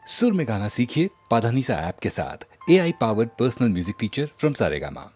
सुर में गाना सीखिए पाधानीसा ऐप के साथ। AI powered personal music teacher from Saregama.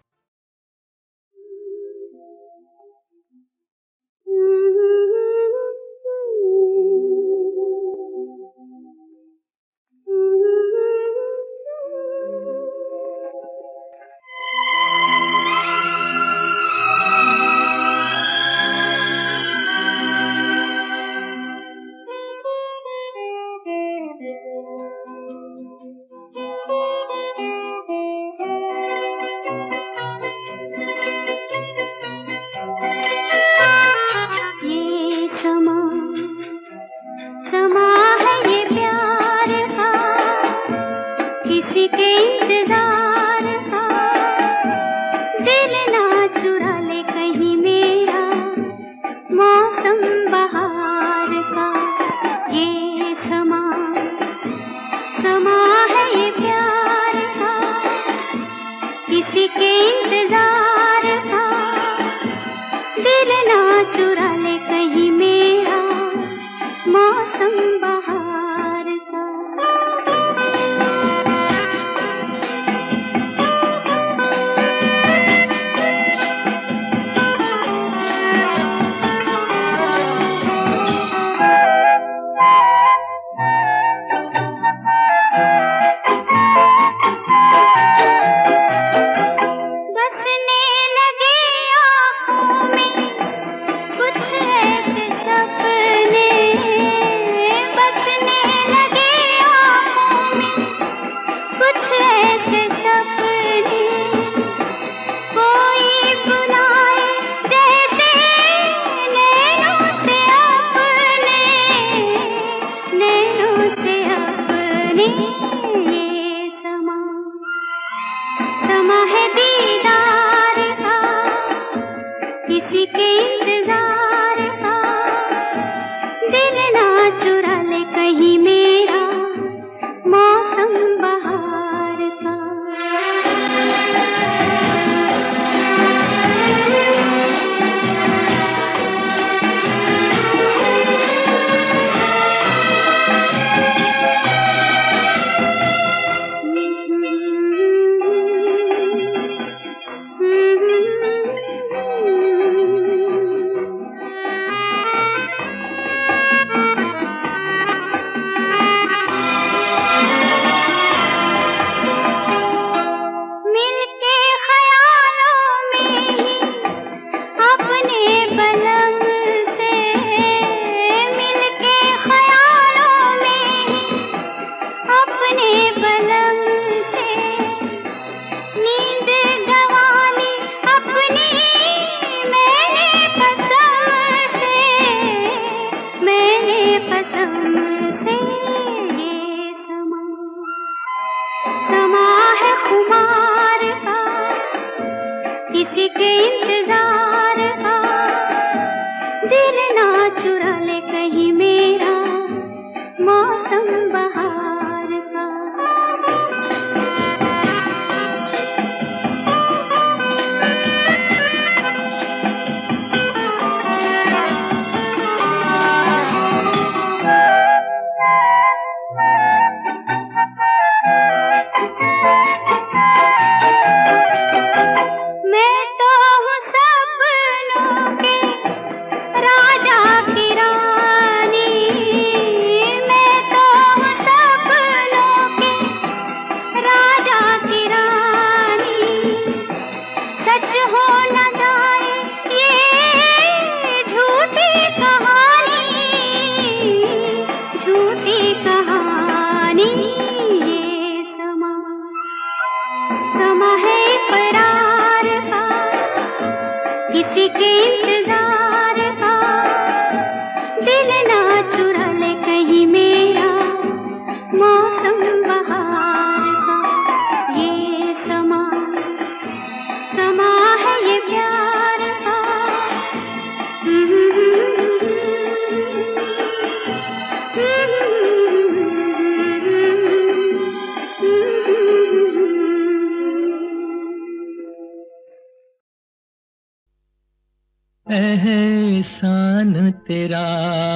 एहसान तेरा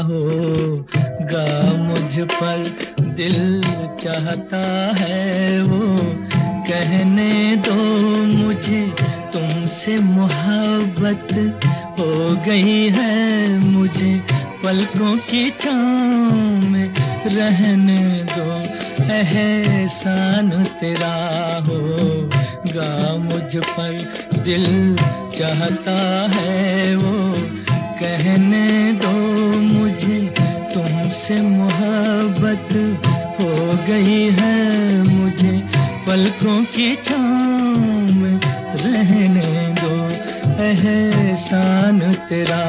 होगा मुझ पर, दिल चाहता है वो कहने दो मुझे तुमसे मोहब्बत हो गई है, मुझे पलकों की छाँव में रहने दो। एहसान तेरा होगा मुझ पर, दिल चाहता है वो कहने दो मुझे तुमसे मोहब्बत हो गई है, मुझे पलकों की छाँव में रहने दो। एहसान तेरा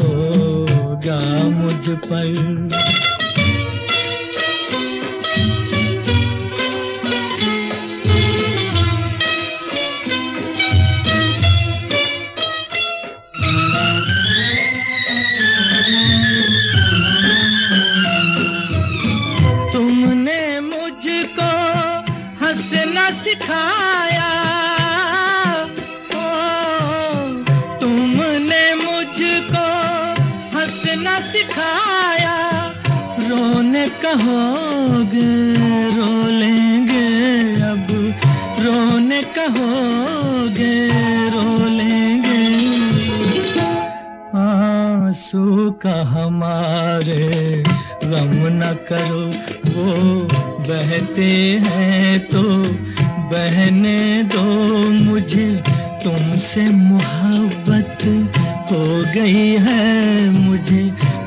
होगा मुझ पर। सिखाया तुमने मुझको हंसना सिखाया, रोने कहोगे रो लेंगे अब, रोने कहोगे रो लेंगे। आंसू का हमारे गम न करो, वो बहते हैं तो बहने दो, मुझे तुमसे मोहब्बत हो गई है, मुझे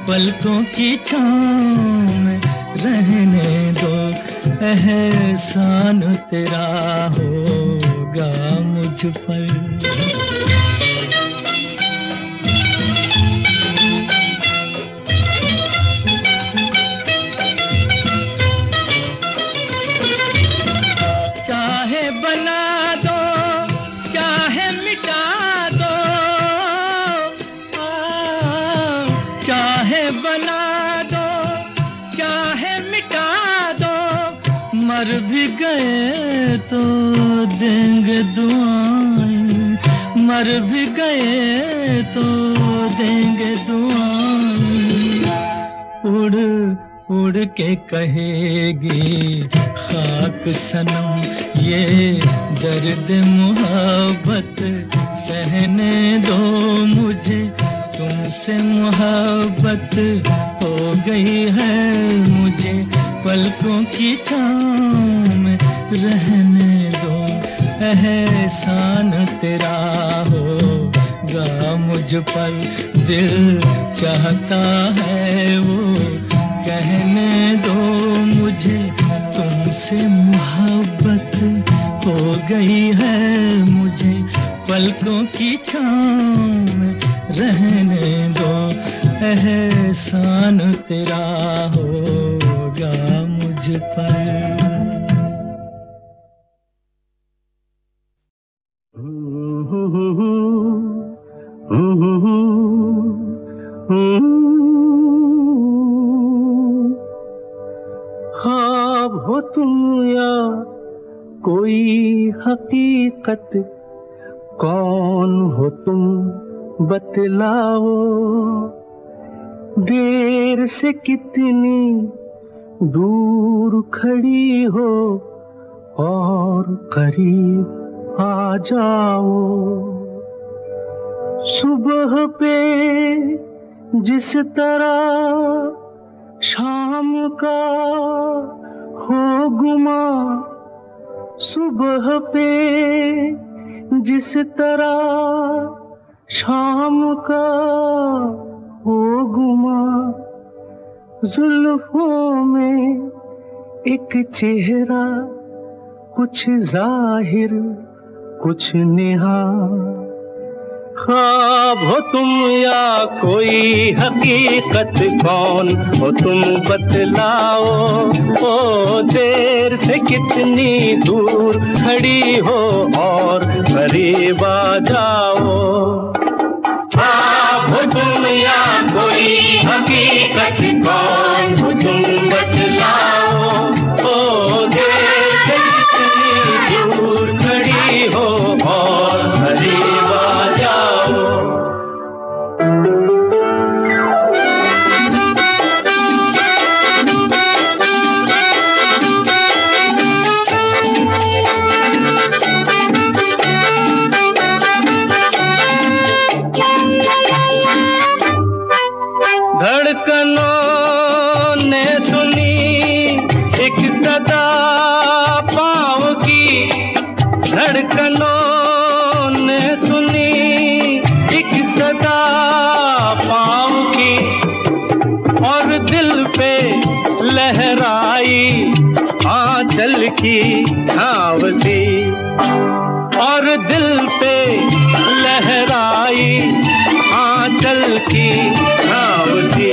पलकों की छाँव में रहने दो। एहसान तेरा होगा मुझ पर। मर भी गए तो देंगे दुआएं, मर भी गए तो देंगे दुआएं। उड़ उड़ के कहेगी खाक सनम ये दर्द मोहब्बत सहने दो, मुझे तुमसे मोहब्बत हो गई है, मुझे पलकों की छाँव में रहने दो। एहसान तेरा होगा मुझ पर, दिल चाहता है वो कहने दो मुझे तुमसे मोहब्बत हो गई है, मुझे पलकों की छाँव में रहने दो। एहसान तेरा होगा मुझ पर। ख्वाब हो तुम या कोई हकीकत, कौन हो तुम बतलाओ, देर से कितनी दूर खड़ी हो और करीब आ जाओ। सुबह पे जिस तरह शाम का हो गुमा, सुबह पे जिस तरह शाम का हो गुमा, जुल्फों में एक चेहरा कुछ जाहिर कुछ नेहा। ख्वाब हो तुम या कोई हकीकत, कौन हो तुम बतलाओ, ओ देर से कितनी दूर खड़ी हो और करीब आ जाओ। ख्वाब हो तुम या कोई हकीकत, कौन हो तुम बतलाओ, ओ देर से कितनी दूर खड़ी हो और करीब आ जाओ। आंचल की छाँव सी, और दिल पे लहराई आंचल की छाँव सी।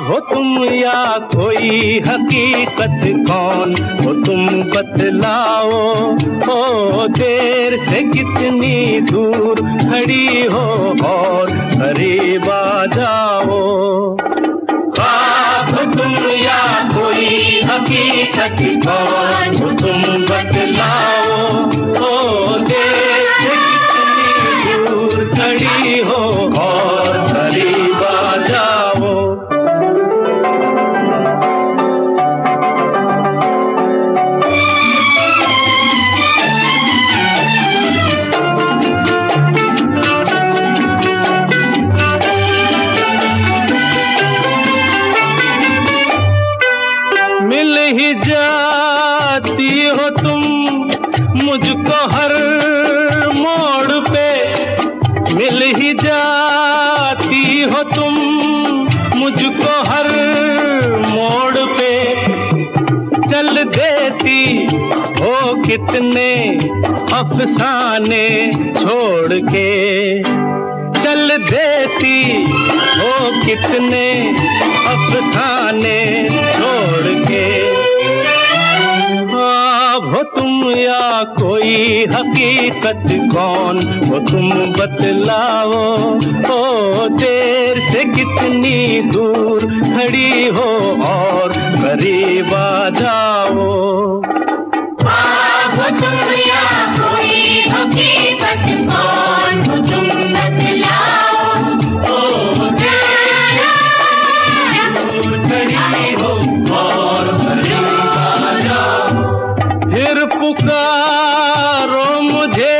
हो तुम या कोई हकीकत, कौन हो तुम बतलाओ। ओ देर से कितनी दूर खड़ी हो और करीब आ जाओ। हो तुम या कोई हकीकत, कौन हो तुम बतलाओ। ओ देर से कितनी दूर खड़ी हो और करीब आ जाओ। मिल ही जाती हो तुम मुझको हर मोड़ पे, मिल ही जाती हो तुम मुझको हर मोड़ पे। चल देती हो कितने अफसाने छोड़ के, चल देती हो कितने अफसाने छोड़ के। हो तुम या कोई हकीकत, कौन हो तुम बतलाओ। ओ देर से कितनी दूर खड़ी हो और करीब आ जाओ। हो तुम या कोई हकीकत, कौन हो तुम बतलाओ। ओ देर से दूर खड़ी हो और करीब आ जाओ। फिर पुकारो मुझे,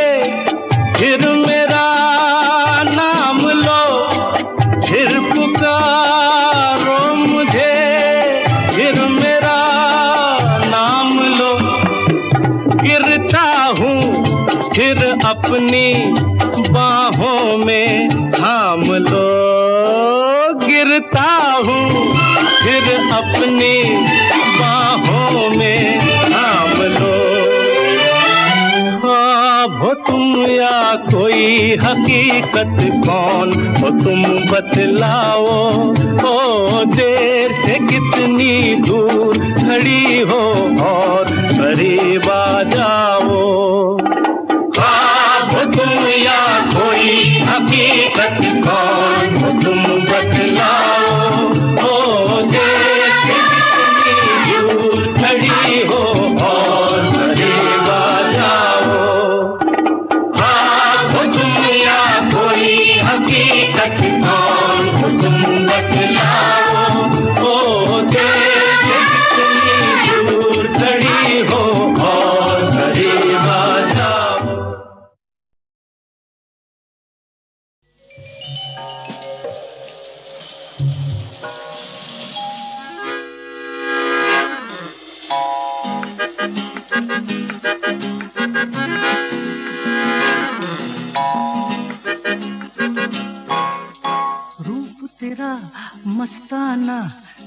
फिर मेरा नाम लो, फिर पुकारो मुझे, फिर मेरा नाम लो। गिरता हूँ फिर अपनी बाहों में थाम लो, गिरता हूँ फिर अपनी बाहों में थाम लो। हो तुम या कोई हकीकत, कौन हो तुम बतलाओ। ओ देर से कितनी दूर खड़ी हो और करीब आ जाओ। हो तुम या कोई हकीकत, कौन हो तुम बतलाओ। ओ देर से कितनी दूर खड़ी हो और करीब आ जाओ। हो तुम या कोई हकीकत, कौन हो तुम बतलाओ। ओ देर से कितनी दूर खड़ी हो और करीब आ जाओ। रूप तेरा मस्ताना,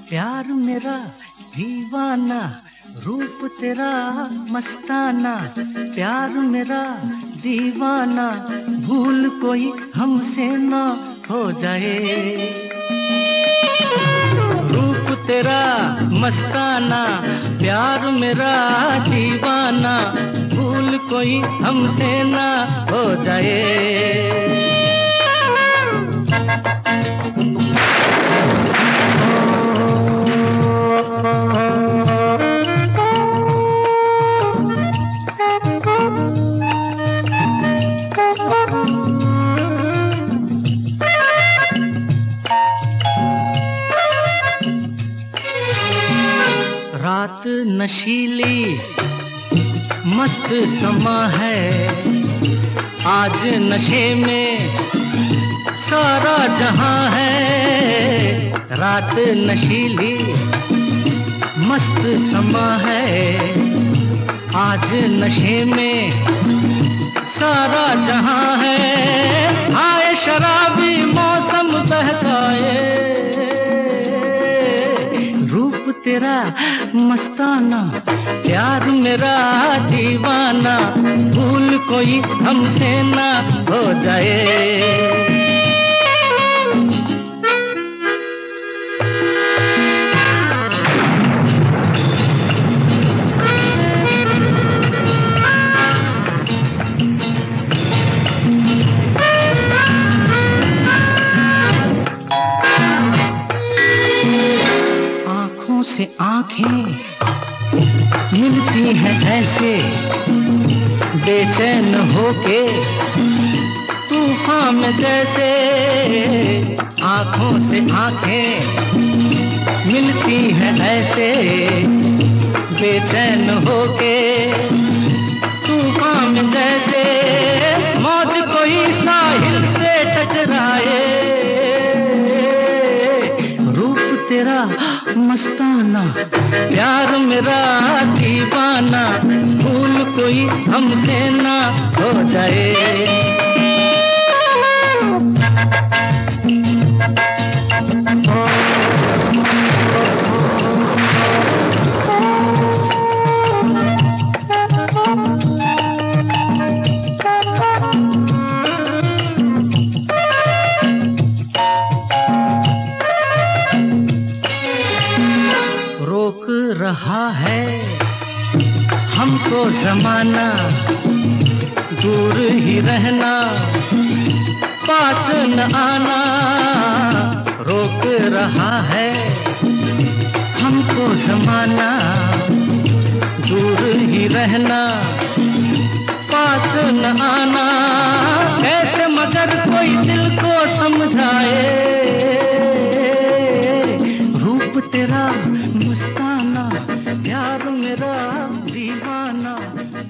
प्यार मेरा दीवाना। रूप तेरा मस्ताना, प्यार मेरा दीवाना। भूल कोई हमसे ना हो जाए। रूप तेरा मस्ताना, प्यार मेरा दीवाना। भूल कोई हमसे ना हो जाए। रात नशीली मस्त समा है, आज नशे में सारा जहां है। रात नशीली मस्त समा है, आज नशे में सारा जहां है। हाय शराबी मौसम बहकाए, रूप तेरा तेरा मस्ताना, प्यार मेरा दीवाना, भूल कोई हमसे ना हो जाए। से आंखें मिलती हैं ऐसे बेचैन होके तूफान में जैसे, आंखों से आंखें मिलती हैं ऐसे बेचैन होके तूफान में जैसे, मौज कोई साहिल से टकराए, रूप तेरा मस्ताना, प्यार मेरा दीवाना, भूल कोई हमसे ना हो जाए। रहा है हमको जमाना, दूर ही रहना, पास न आना, रोक रहा है हमको जमाना, दूर ही रहना, पास न आना, कैसे मगर कोई दिल को समझाए, रूप तेरा मस्ताना, प्यार मेरा दीवाना,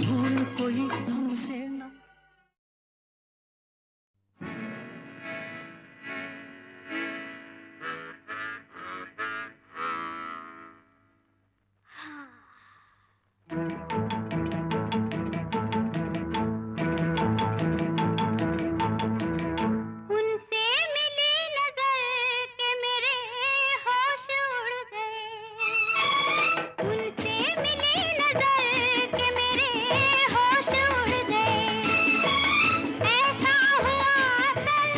भूल कोई हमसे ना। उनसे मिली नजर के मेरे होश उड़ गए, उनसे मिली नजर के मेरे होश उड़ गए, ऐसा हुआ सर,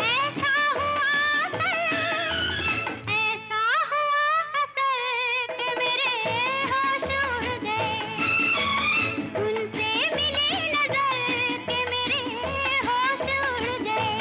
ऐसा हुआ सर, ऐसा हुआ असर के मेरे होश उड़ गए, उनसे मिली नजर के मेरे होश उड़ गए।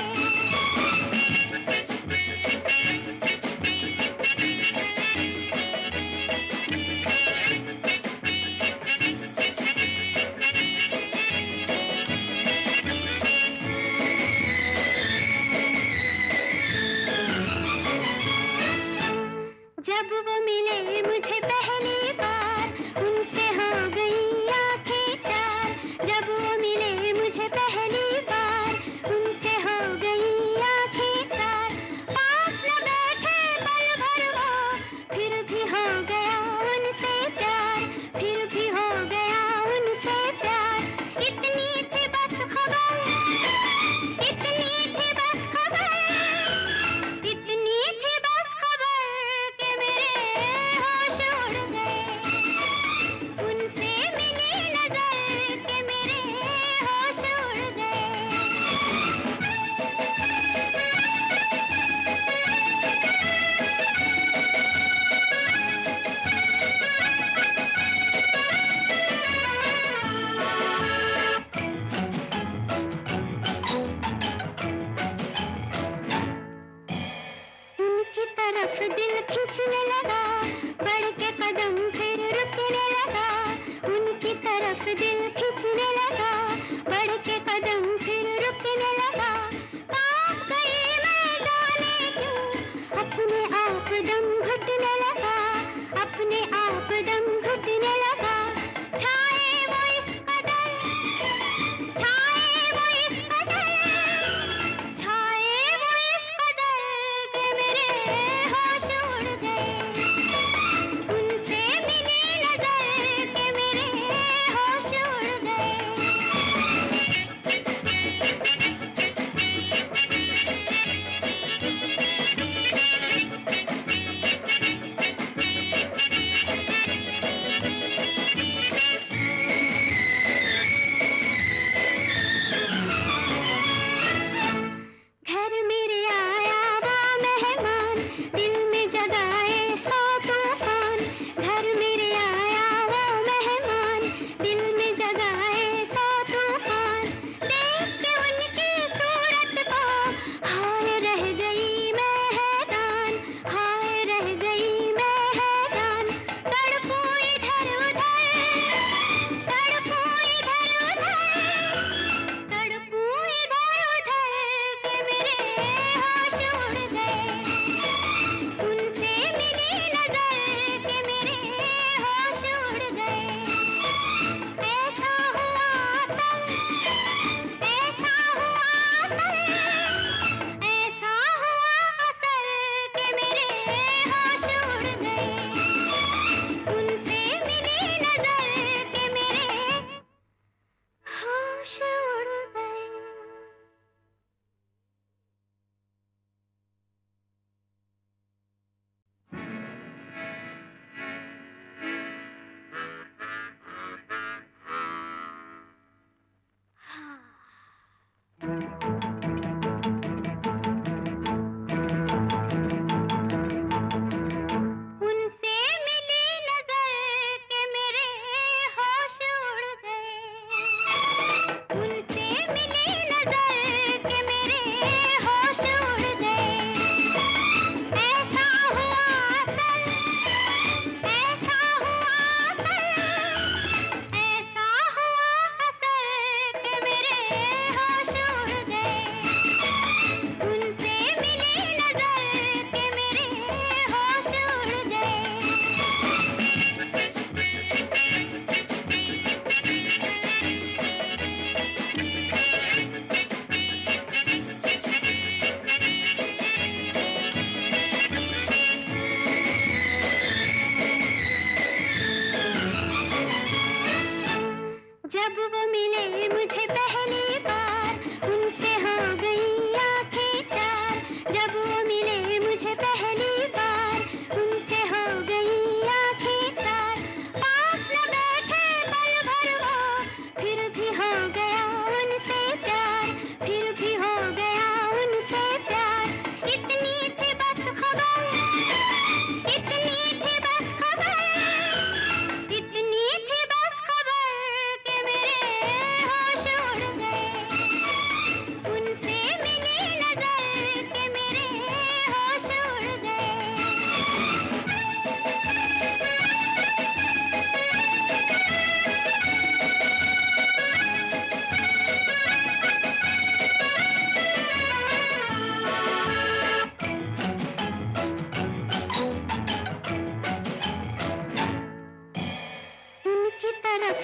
जब वो मिले मुझे पहली बार, उनसे हो गई आंखें चार, जब वो मिले मुझे पहली बार, उनसे हो गई आंखें चार, पास न बैठे पल भर वो, फिर भी हो गया उनसे प्यार, फिर भी हो गया उनसे प्यार, इतनी थी बस खबर, इतनी थी बस खबर, इतनी थी बस खबर के मेरे होश उड़ गए, उनसे मिली नजर के मेरे होश उड़ गए। उनकी तरफ दिल खींचने लगा, बढ़ के कदम फिर रुकने लगा, उनकी तरफ दिल खींचने लगा, बढ़ के कदम फिर रुकने लगा, कांप गई मैं जाने क्यों, अपने आप दम घुटने लगा, अपने आप दम घुटने लगा, छाए वो इस कदर, छाए वो इस कदर, छाए वो इस कदर के मेरे होश उड़ गए, उनसे मिली नजर के मेरे होश उड़ गए।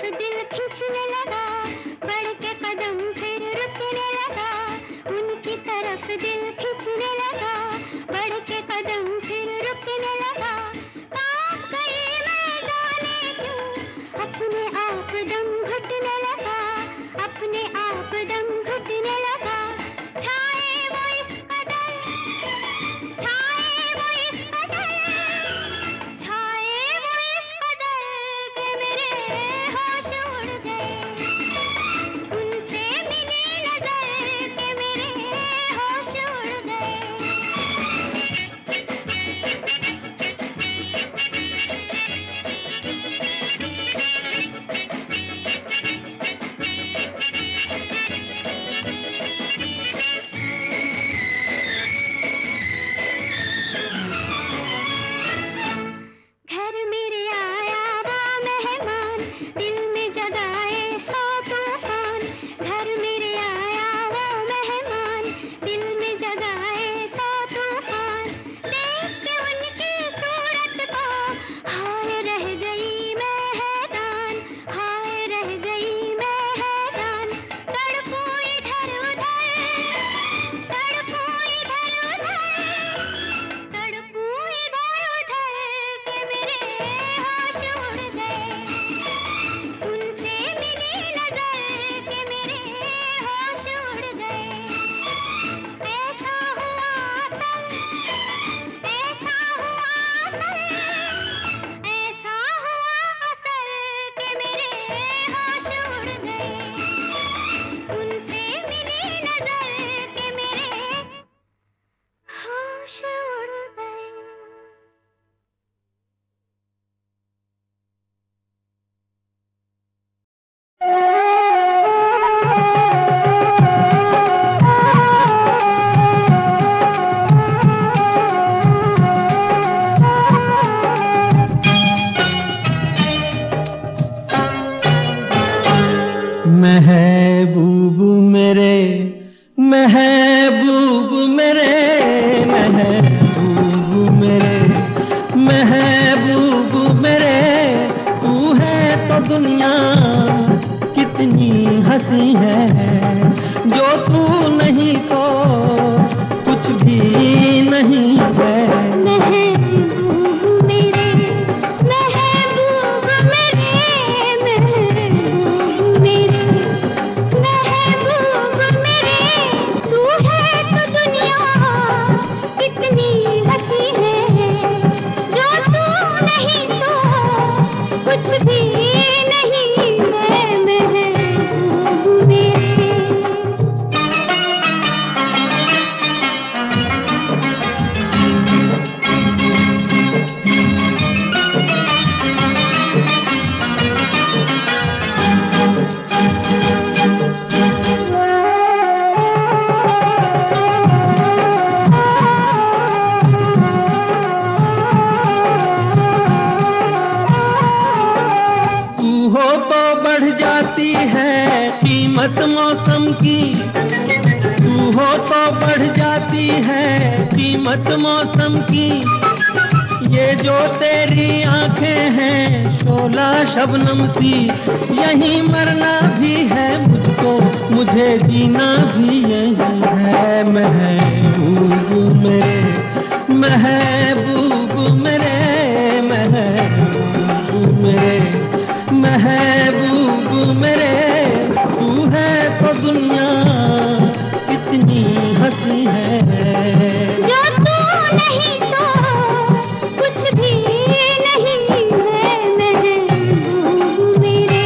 दिल खींचने लगा, बढ़ के कदम फिर रुकने लगा, उनकी तरफ दिल खींचने लगा, बढ़ के कदम फिर रुकने लगा, कांप गई मैं जाने क्यों, अपने आप दम घुटने लगा, अपने आप दम घुटने लगा, छाए वो इस कदर, छाए वो इस कदर, छाए वो इस कदर कि मेरे होश उड़ गए, उनसे मिली नजर कि मेरे होश उड़ गए। घर मेरे आया वो मेहमान, दिल में जगाए सौ तूफान, घर मेरे आया वो मेहमान, दिल में जगाए सौ तूफान, देख के उनकी सूरत को हाय रह गई मैं हैरान, हाय रह गई मैं हैरान, तड़पूं इधर उधर, तड़पूं इधर उधर, तड़पूं इधर उधर कि मेरे होश उड़ गए, उनसे मिली नजर कि मेरे होश उड़ गए। ऐसा हुआ असल, ऐसा हुआ असल, ऐसा हुआ असल कि मेरे होश उड़ गए, उनसे मिली नजर कि मेरे होश उड़ गए। महबूब मेरे, महबूब मेरे, महबूब मेरे, महबूब मेरे, तू है तो दुनिया कितनी हंसी है, जो तू नहीं तो कुछ भी नहीं है। महबूब मेरे, महबूब मेरे, महबूब मेरे, महबूब मेरे, तू है तो दुनिया कितनी हंसी है, जो तू नहीं तो कुछ भी नहीं है। महबूब मेरे। तू हो तो बढ़ जाती है कीमत मौसम की, तू हो तो बढ़ जाती है कीमत मौसम की, ये जो तेरी आंखें हैं शोला शबनम सी, यहीं मरना भी है मुझको, मुझे जीना भी यही है। महबूब मेरे, महबूब मेरे, महबूब मेरे, महबूब मेरे, तू है तो दुनिया कितनी हंसी है, जो तू नहीं तो कुछ भी नहीं है। महबूब मेरे।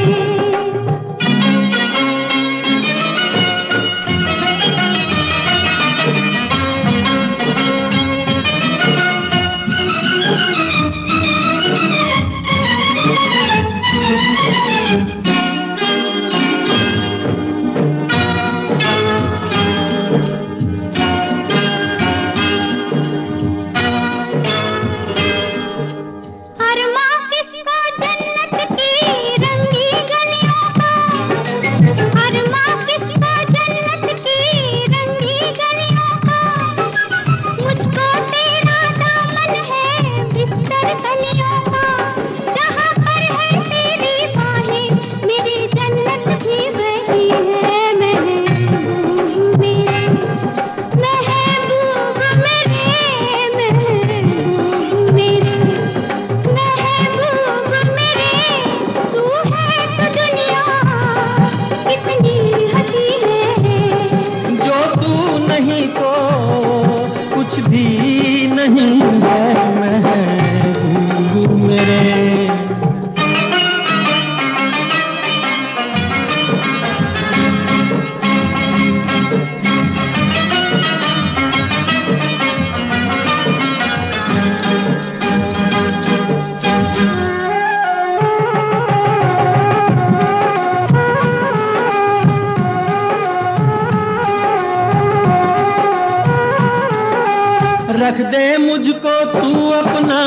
रख दे मुझको तू अपना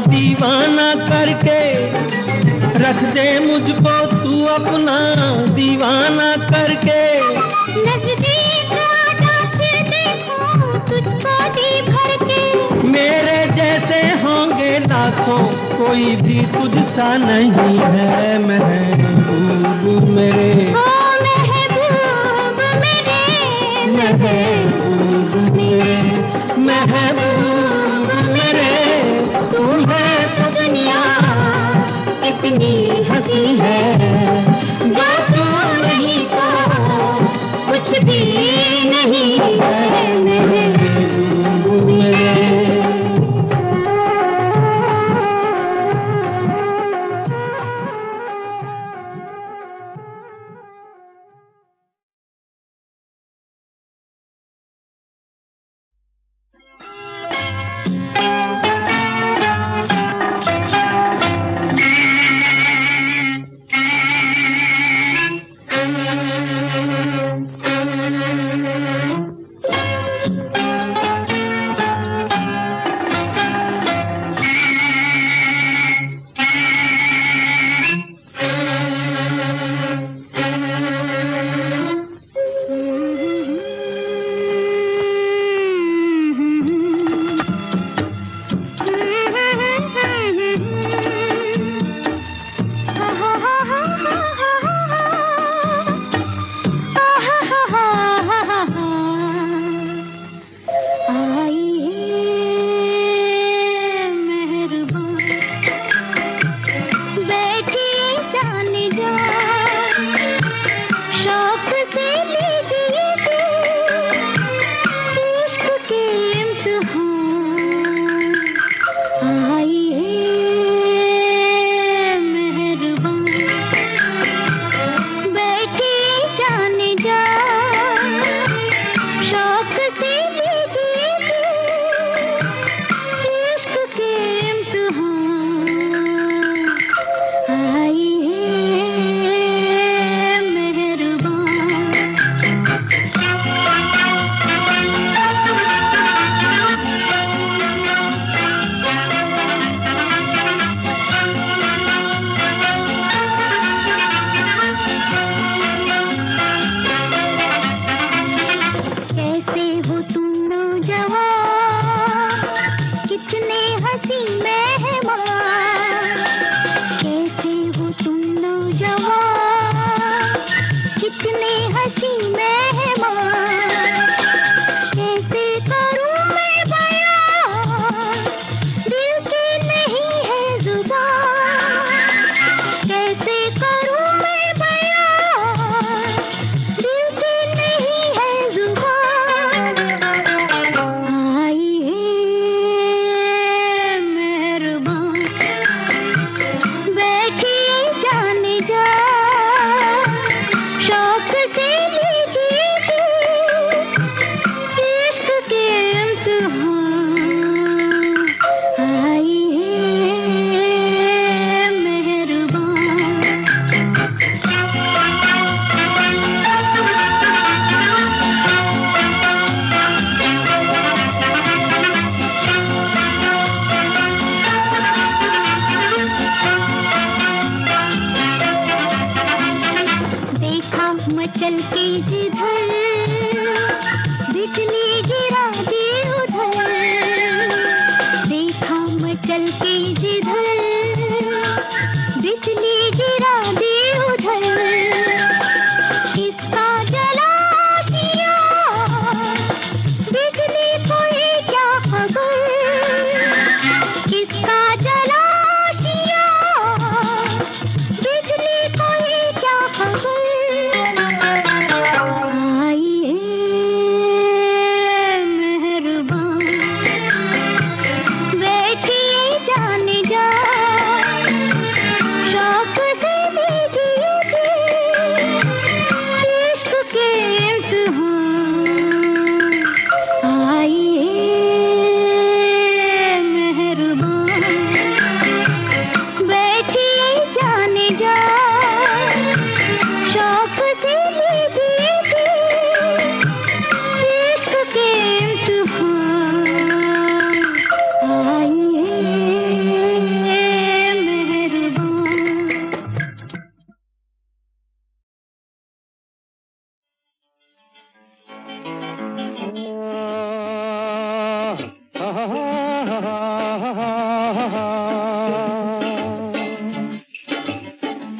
दीवाना करके, रख दे मुझको तू अपना दीवाना करके। नजदीक आजा फिर देखूं तुझको जी भर के। मेरे जैसे होंगे लाखों, कोई भी तुझसा नहीं है महबूब मेरे। ओ महबूब मेरे, महबूब मेरे, महबूब मेरे। तू है तो दुनिया कितनी हंसी है, जो तू नहीं तो कुछ भी नहीं है महबूब मेरे।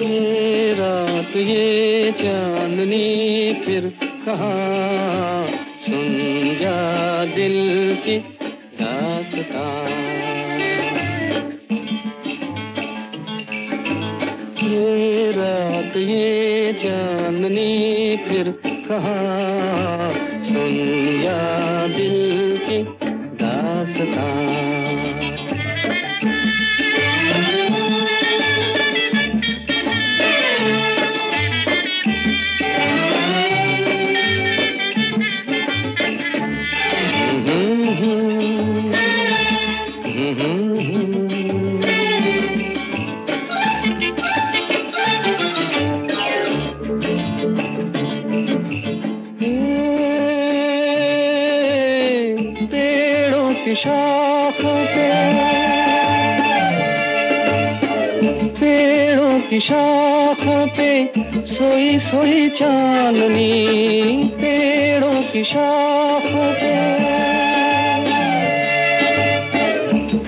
ये रात ये चांदनी फिर कहाँ, सुन जा दिल की दास्तां। ये रात ये चांदनी फिर कहाँ, सुन जा दिल की दास्तां। पेड़ों की शाखों पे सोई सोई चांदनी, पेड़ों की शाखों पे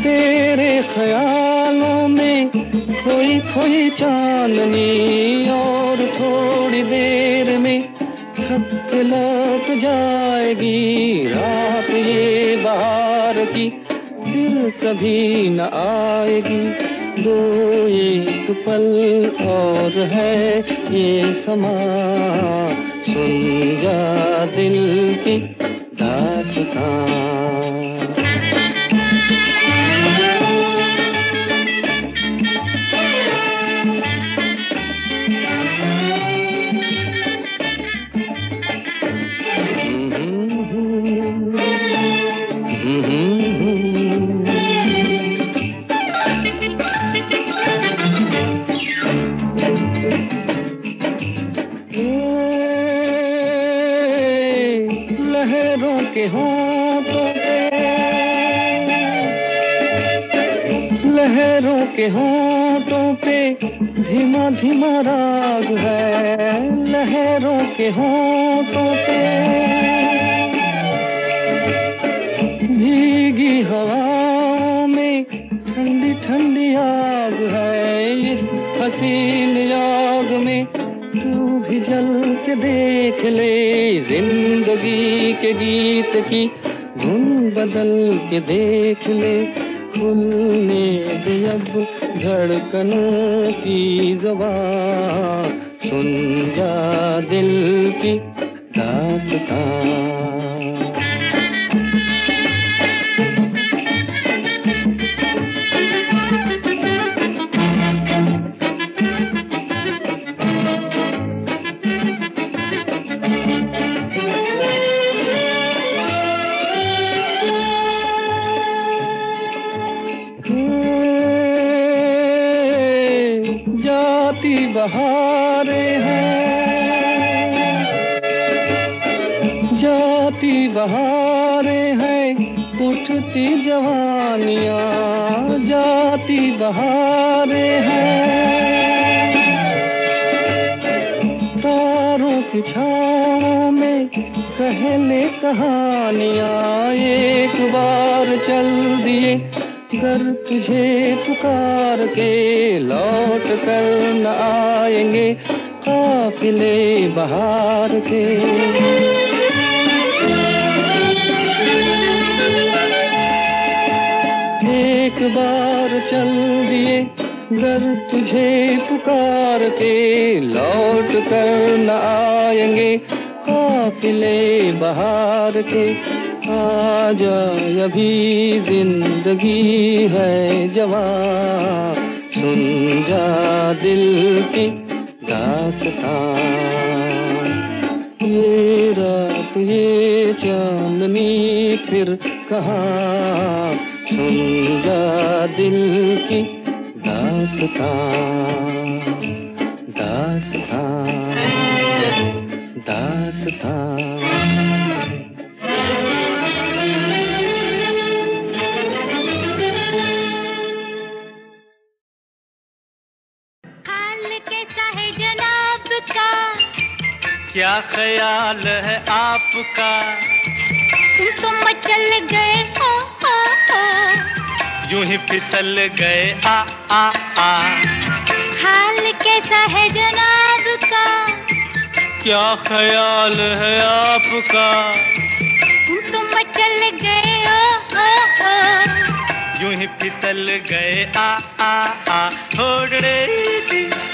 तेरे ख्यालों में खोई खोई चांदनी, और थोड़ी देर में थक लौट जाएगी रात ये बहार की, फिर कभी न आएगी। दो एक पल और है ये समा, सुन जा दिल की दास्तां। लहरों के होंठों पे, लहरों के होंठों पे धीमा धीमा राग है, लहरों के होंठों पे भीगी हवाओं में ठंडी ठंडी आग है। इस हसीन आग में तू भी जल के देख ले, जिंदगी के गीत की धुन बदल के देख ले। खुलने दे अब धड़कनों की ज़बां, सुन जा दिल की दास्तां। जाती बहारें हैं, जाती बहारें हैं, उठती जवानियाँ, जाती बहारें हैं। तारों की छाँव में कहले कहानियाँ, एक बार चल दिए कर तुझे पुकार के, लौट कर न आएंगे काफिले बहार के। एक बार चल दिए घर तुझे पुकार के, लौट कर न आएंगे काफिले बहार के। आजा अभी जिंदगी है जवां, सुन जा दिल की दास्तां। ये रात ये चांदनी फिर कहाँ, सुन जा दिल की दास्तां। दास्तां, दास्तां। क्या ख्याल है आपका, तुम तो मचल गए यूं ही फिसल गए आ। हाल कैसा क्या ख्याल है आपका? तुम तो मचल गए ओ यूं ही फिसल गए आ उड़ड़े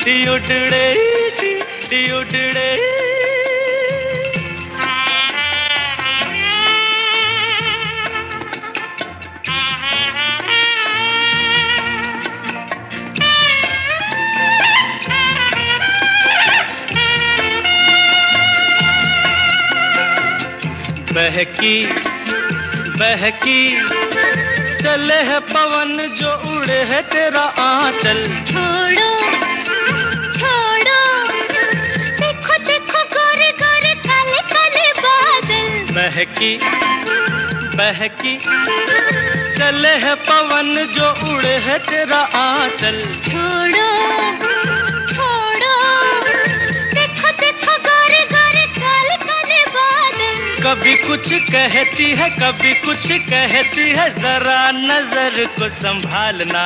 टी उड़ड़े टी उड़ड़े। बहकी बहकी चले है पवन जो उड़े है तेरा आंचल। छोड़ो छोड़ो देखो देखो गोरे गोरे काले काले बादल। बहकी बहकी चले है पवन जो उड़े है तेरा आंचल। छोड़ो छोड़ो देखो देखो गोरे गोरे काले काले बादल। कभी कुछ कहती है कभी कुछ कहती है, जरा नजर को संभालना।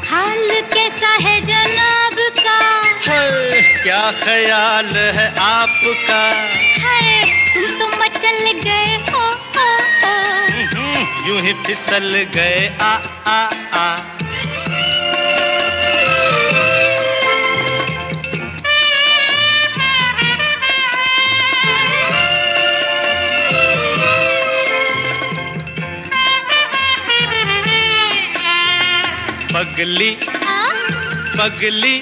हाल कैसा है जनाब का? है, क्या ख्याल है आपका? है तुम तो मचल गए हो यूं ही फिसल गए आ पगली पगली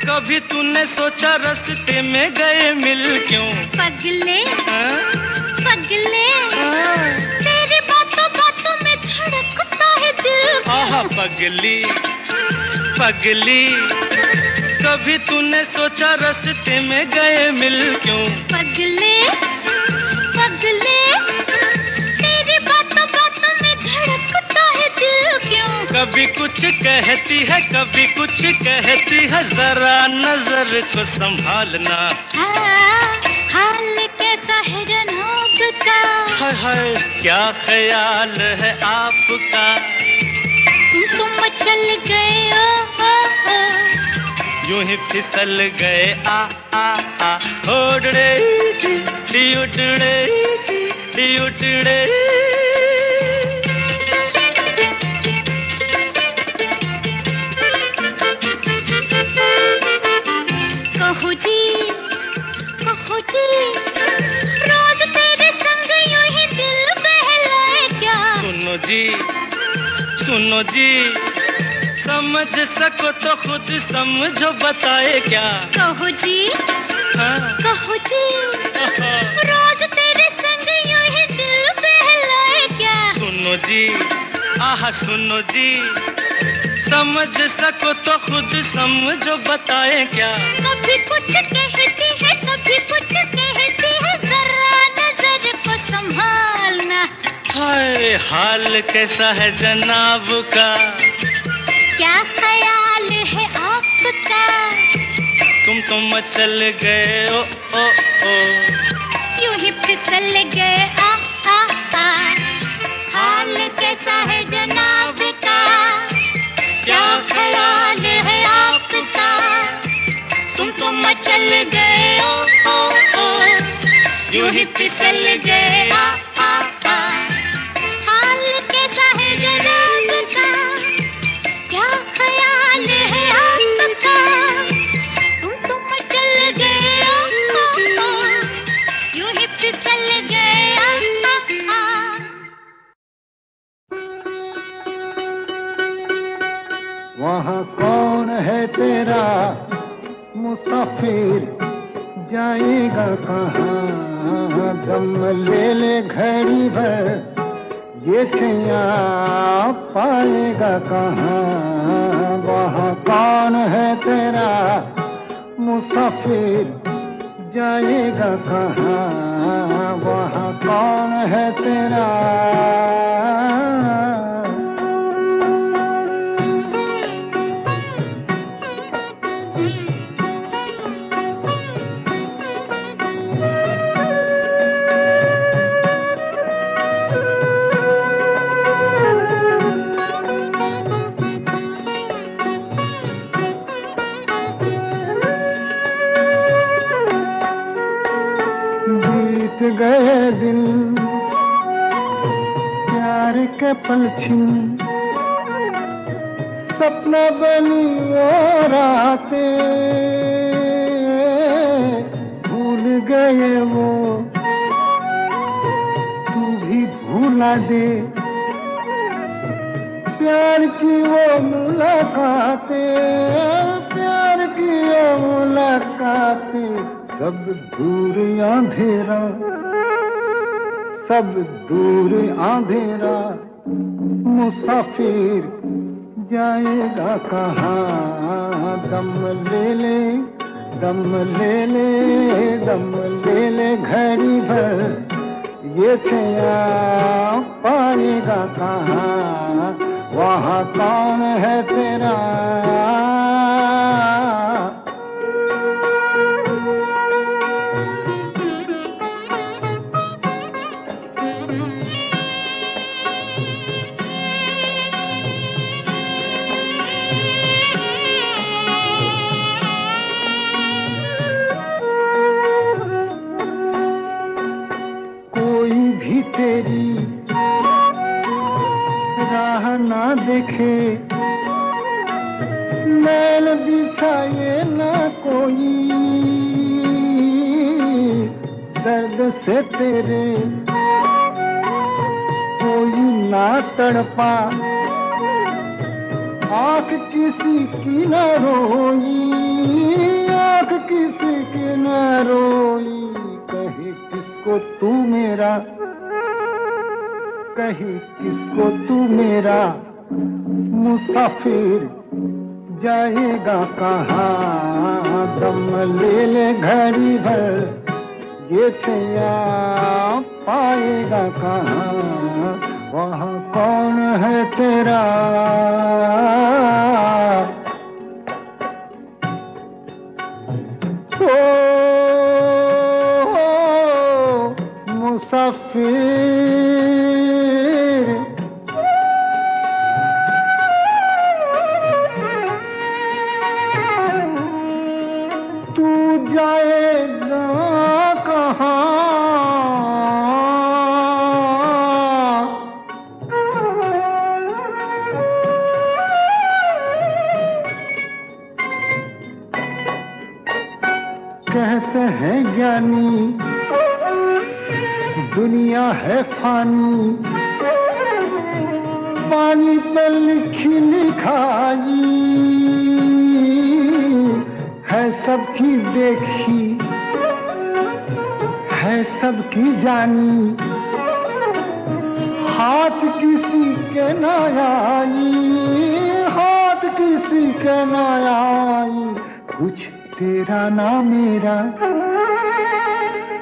कभी तूने सोचा रास्ते में गए मिल क्यों? पगले पगले तेरी बातों बातों में धड़कता है दिल। आहा पगली पगली कभी तूने सोचा रास्ते में गए मिल क्यों? पगले पगले तेरी बातों बातों में धड़कता है दिल क्यों? कभी कुछ कहती है कभी कुछ कहती है, जरा नजर को संभालना। हाल कैसा है जनाब का? हाय हाय क्या ख्याल है आपका? तुम तो मचल गए ओ यूं ही फिसल गए आ उड़ड़े टी उड़ड़े टी उड़ड़े। कहो जी रोज तेरे संग यूं ही दिल बहलाए क्या? सुनो जी समझ सको तो खुद समझो बताए क्या? कहो जी हाँ? कहो जी रोज तेरे संग यूं ही दिल बहलाए क्या? सुनो जी आहा सुनो जी समझ सको तो खुद समझो बताए क्या? कभी कुछ कहती है कभी कुछ कहती है, जरा नजर को संभालना। हाय हाल कैसा है जनाब का? क्या ख्याल है आपका? तुम तो मचल गए ओ यूं ही फिसल गए आ हाल कैसा है जनाब का? क्या ख्याल है आपका? तुम तो मचल गए ओ यूं ही फिसल गए आ हाल कैसा है जनाब का? क्या ख्याल है आपका? तुम तो मचल गए ओ यूं ही फिसल गए आ वहाँ कौन है तेरा मुसाफिर, जाएगा कहाँ? दम ले ले घड़ी भर, ये छैया पाएगा कहाँ? वहाँ कौन है तेरा मुसाफिर, जाएगा कहाँ? वहाँ कौन है तेरा? है पलछी सपना बनी वो रातें भूल गए वो तू भी भूला दे प्यार की वो मुलाकातें प्यार की वो मुलाकातें सब दूर अंधेरा सब दूर अंधेरा मुसाफिर जाएगा कहाँ दम ले ले दम ले ले दम ले ले घड़ी भर ये छया पाएगा कहाँ वहाँ कौन है तेरा कोई भी तेरी राह ना देखे मैल बिछाए ना कोई दर्द से तेरे कोई ना तड़पा आँख किसी की ना रोई आँख किसी की ना रोई कहे किसको तू मेरा कहे किसको तू मेरा मुसाफिर जाएगा कहाँ दम ले ले घड़ी भर ये छया पाएगा कहाँ वहाँ कौन है तेरा मुसाफिर तू जाएगा कहाँ कहते हैं ज्ञानी दुनिया है फानी पानी पर लिखी लिखाई है सबकी देखी है सबकी जानी हाथ किसी के ना आई हाथ किसी के ना आई कुछ तेरा ना मेरा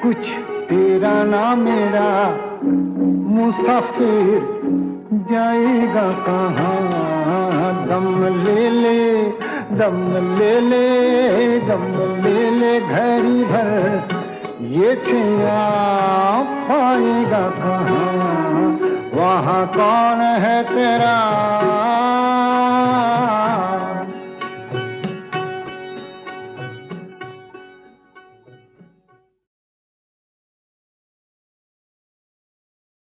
कुछ तेरा ना मेरा मुसाफिर जाएगा कहाँ दम ले ले दम ले ले दम ले ले घड़ी भर ये छया पाएगा कहाँ वहाँ कौन है तेरा